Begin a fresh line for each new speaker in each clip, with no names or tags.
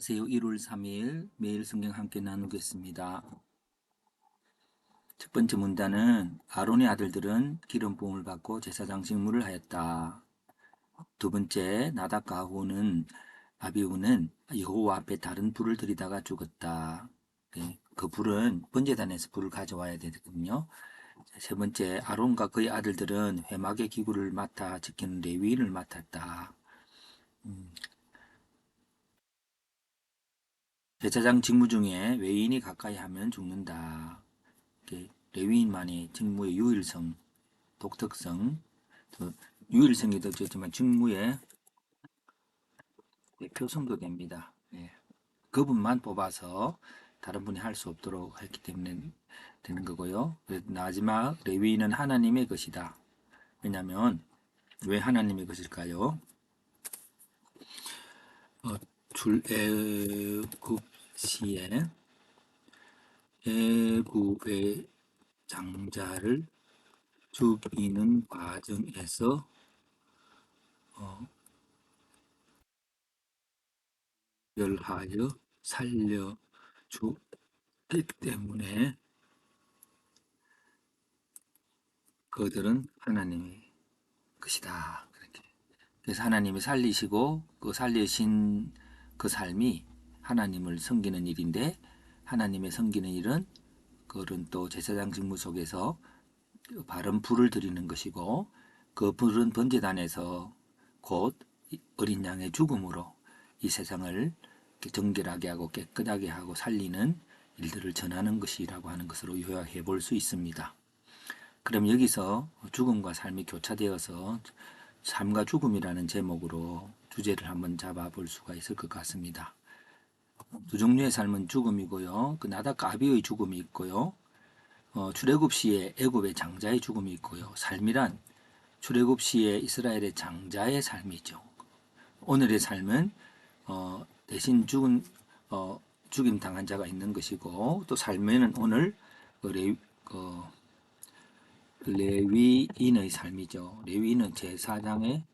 안녕하세요. 1월 3일 매일 성경 함께 나누겠습니다. 첫 번째 문단은 아론의 아들들은 기름 부음을 받고 제사장 직무를 하였다. 두 번째 나답과 아비후는 여호와 앞에 다른 불을 들이다가 죽었다. 그 불은 번제단에서 불을 가져와야 되거든요. 세 번째 아론과 그의 아들들은 회막의 기구를 맡아 지키는 레위인을 맡았다. 제사장 직무 중에 외인이 가까이 하면 죽는다. 레위인만의 직무의 유일성, 독특성, 유일성이 더 직무의 대표성도 됩니다. 예. 그분만 뽑아서 다른 분이 할 수 없도록 했기 때문에 되는 거고요. 마지막 레위인은 하나님의 것이다. 왜냐하면 왜 하나님의 것일까요? 출애굽 시에 애굽의 장자를 죽이는 과정에서 멸하여 살려주기 때문에 그들은 하나님의 것이다. 그렇게. 그래서 하나님이 살리시고 그 살리신 그 삶이 하나님을 섬기는 일인데 하나님의 섬기는 일은 그런 또 제사장 직무 속에서 바른 불을 드리는 것이고 그 불은 번제단에서 곧 어린 양의 죽음으로 이 세상을 정결하게 하고 깨끗하게 하고 살리는 일들을 전하는 것이라고 하는 것으로 요약해 볼 수 있습니다. 그럼 여기서 죽음과 삶이 교차되어서 삶과 죽음이라는 제목으로 주제를 한번 잡아볼 수가 있을 것 같습니다. 두 종류의 삶은 죽음이고요. 그 나답과 아비의 죽음이 있고요. 출애굽 시에 애굽의 장자의 죽음이 있고요. 삶이란 출애굽 시에 이스라엘의 장자의 삶이죠. 오늘의 삶은 대신 죽임 당한 자가 있는 것이고 또 삶에는 오늘 그 레위인의 삶이죠. 레위인은 제사장의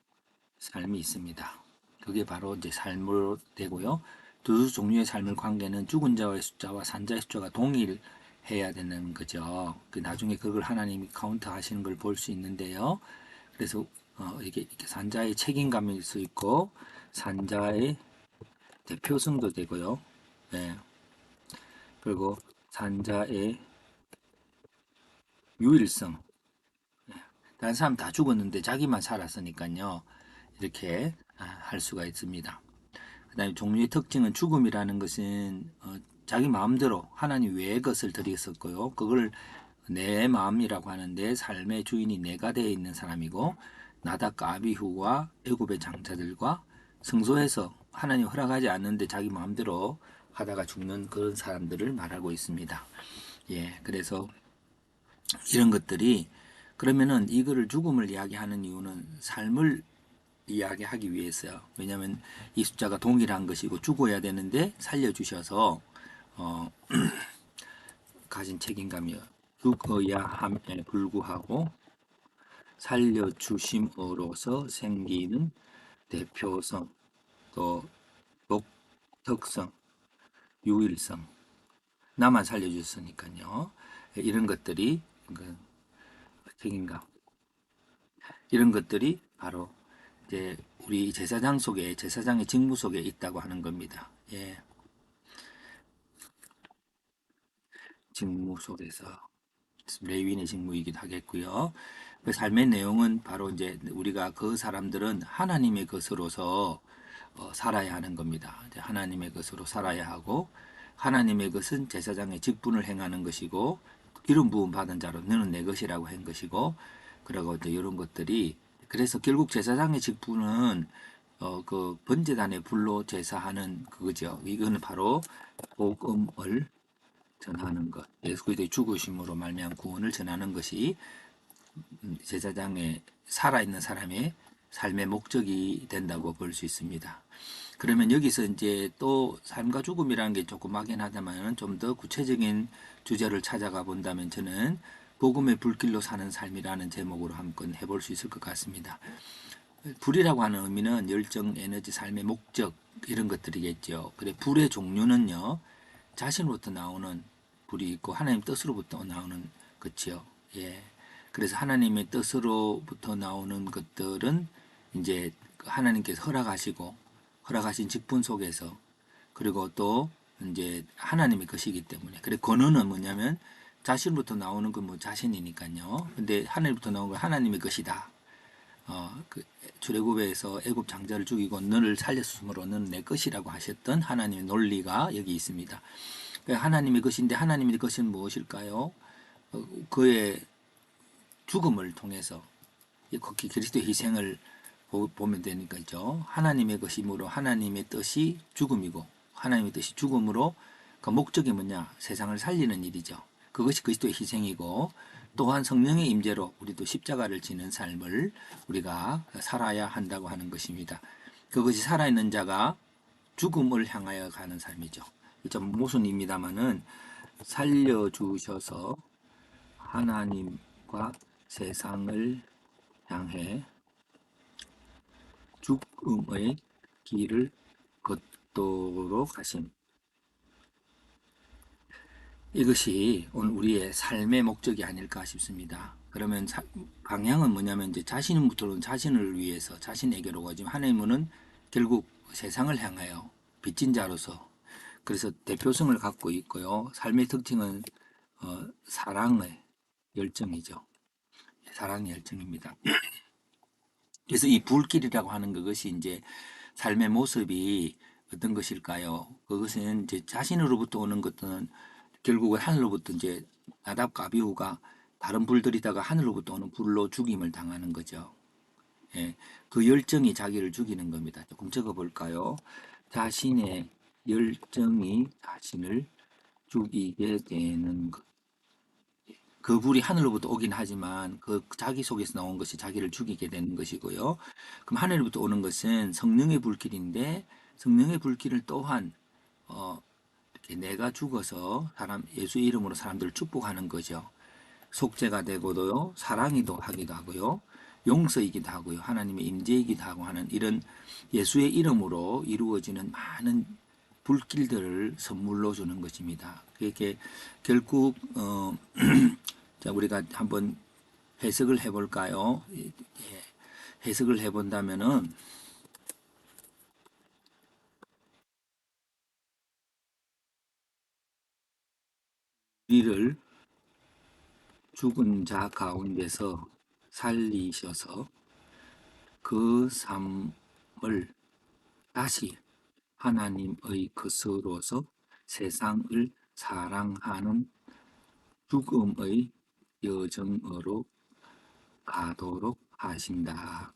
삶이 있습니다. 그게 바로 이제 삶으로 되고요. 두 종류의 삶의 관계는 죽은 자의 숫자와 산 자의 숫자가 동일해야 되는 거죠. 나중에 그걸 하나님이 카운트 하시는 걸 볼 수 있는데요. 그래서 이렇게 산자의 책임감일 수 있고 산자의 대표성도 되고요. 네. 그리고 산자의 유일성. 다른 사람 다 죽었는데 자기만 살았으니까요. 이렇게 할 수가 있습니다. 그다음에 종류의 특징은 죽음이라는 것은 자기 마음대로 하나님 외의 것을 드렸었고요. 그걸 내 마음이라고 하는데 삶의 주인이 내가 되어 있는 사람이고 나답과 아비후와 애굽의 장자들과 성소에서 하나님 허락하지 않는데 자기 마음대로 하다가 죽는 그런 사람들을 말하고 있습니다. 예, 그래서 이런 것들이 그러면은 이거를 죽음을 이야기하는 이유는 삶을 이야기하기 위해서요. 왜냐하면 이 숫자가 동일한 것이고 죽어야 되는데 살려주셔서 어, 가진 책임감이요. 죽어야 함에 불구하고 살려주심으로써 생기는 대표성, 또 독특성, 유일성. 나만 살려줬으니까요. 이런 것들이 그 책임감. 이런 것들이 바로 이제 우리 제사장 속에 제사장의 직무 속에 있다고 하는 겁니다. 예, 직무 속에서 레위인의 직무이기도 하겠고요. 그 삶의 내용은 바로 이제 우리가 그 사람들은 하나님의 것으로서 살아야 하는 겁니다. 하나님의 것으로 살아야 하고 하나님의 것은 제사장의 직분을 행하는 것이고 기름 부음 받은 자로 너는 내 것이라고 한 것이고 그리고 이제 이런 것들이 그래서 결국 제사장의 직분은 그 번제단의 불로 제사하는 그거죠. 이거는 바로 복음을 전하는 것, 예수 그리스도의 죽으심으로 말미암은 구원을 전하는 것이 제사장의 살아있는 사람의 삶의 목적이 된다고 볼 수 있습니다. 그러면 여기서 이제 또 삶과 죽음이라는 게 조금 막연하다면 좀 더 구체적인 주제를 찾아가 본다면 저는 복음의 불길로 사는 삶이라는 제목으로 한번 해볼 수 있을 것 같습니다. 불이라고 하는 의미는 열정, 에너지, 삶의 목적 이런 것들이겠죠. 그래 불의 종류는요. 자신으로부터 나오는 불이 있고 하나님 뜻으로부터 나오는 것이요. 예. 그래서 하나님의 뜻으로부터 나오는 것들은 이제 하나님께서 허락하신 직분 속에서 그리고 또 이제 하나님의 것이기 때문에 그래 권한은 뭐냐면 자신부터 나오는 건 뭐 자신이니까요. 근데 하나님부터 나오는 건 하나님의 것이다. 그 출애굽에서 애굽 장자를 죽이고 너를 살렸으므로 너는 내 것이라고 하셨던 하나님의 논리가 여기 있습니다. 그러니까 하나님의 것인데 하나님의 것은 무엇일까요? 그의 죽음을 통해서 거기 그리스도의 희생을 보면 되니까죠. 하나님의 것이므로 하나님의 뜻이 죽음이고 하나님의 뜻이 죽음으로 그 목적이 뭐냐? 세상을 살리는 일이죠. 그것이 그리스도의 희생이고 또한 성령의 임재로 우리도 십자가를 지는 삶을 우리가 살아야 한다고 하는 것입니다. 그것이 살아있는 자가 죽음을 향하여 가는 삶이죠. 좀 모순입니다만은 살려주셔서 하나님과 세상을 향해 죽음의 길을 걷도록 하심. 이것이 오늘 우리의 삶의 목적이 아닐까 싶습니다. 그러면 방향은 뭐냐면 이제 자신부터는 자신을 위해서 자신에게로 가지만 하나님은 결국 세상을 향하여 빚진 자로서 그래서 대표성을 갖고 있고요. 삶의 특징은 사랑의 열정이죠. 사랑의 열정입니다. 그래서 이 불길이라고 하는 그것이 이제 삶의 모습이 어떤 것일까요? 그것은 이제 자신으로부터 오는 것들은 결국은 하늘로부터 이제 나답과 아비후가 다른 불들이다가 하늘로부터 오는 불로 죽임을 당하는 거죠. 예, 그 열정이 자기를 죽이는 겁니다. 조금 적어볼까요? 자신의 열정이 자신을 죽이게 되는 것. 그 불이 하늘로부터 오긴 하지만 그 자기 속에서 나온 것이 자기를 죽이게 되는 것이고요. 그럼 하늘로부터 오는 것은 성령의 불길인데 성령의 불길을 또한 이렇게 내가 죽어서 예수의 이름으로 사람들을 축복하는 거죠. 속죄가 되고도요, 사랑이도 하기도 하고요, 용서이기도 하고요, 하나님의 임재이기도 하고 하는 이런 예수의 이름으로 이루어지는 많은 불길들을 선물로 주는 것입니다. 그게 결국 자 우리가 한번 해석을 해볼까요? 해석을 해본다면은 우리를 죽은 자 가운데서 살리셔서 그 삶을 다시 하나님의 것으로서 세상을 사랑하는 죽음의 여정으로 가도록 하신다.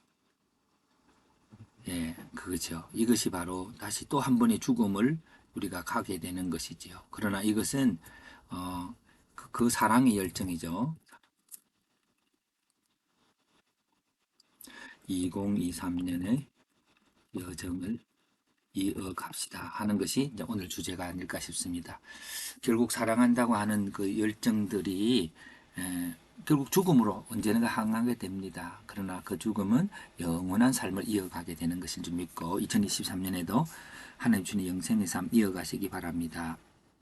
예, 그거죠. 이것이 바로 다시 또 한 번의 죽음을 우리가 가게 되는 것이지요. 그러나 이것은 그 사랑의 열정이죠. 2023년의 여정을 이어갑시다 하는 것이 이제 오늘 주제가 아닐까 싶습니다. 결국 사랑한다고 하는 그 열정들이 결국 죽음으로 언젠가 향하게 됩니다. 그러나 그 죽음은 영원한 삶을 이어가게 되는 것인 줄 믿고 2023년에도 하나님 주님 영생의 삶 이어가시기 바랍니다.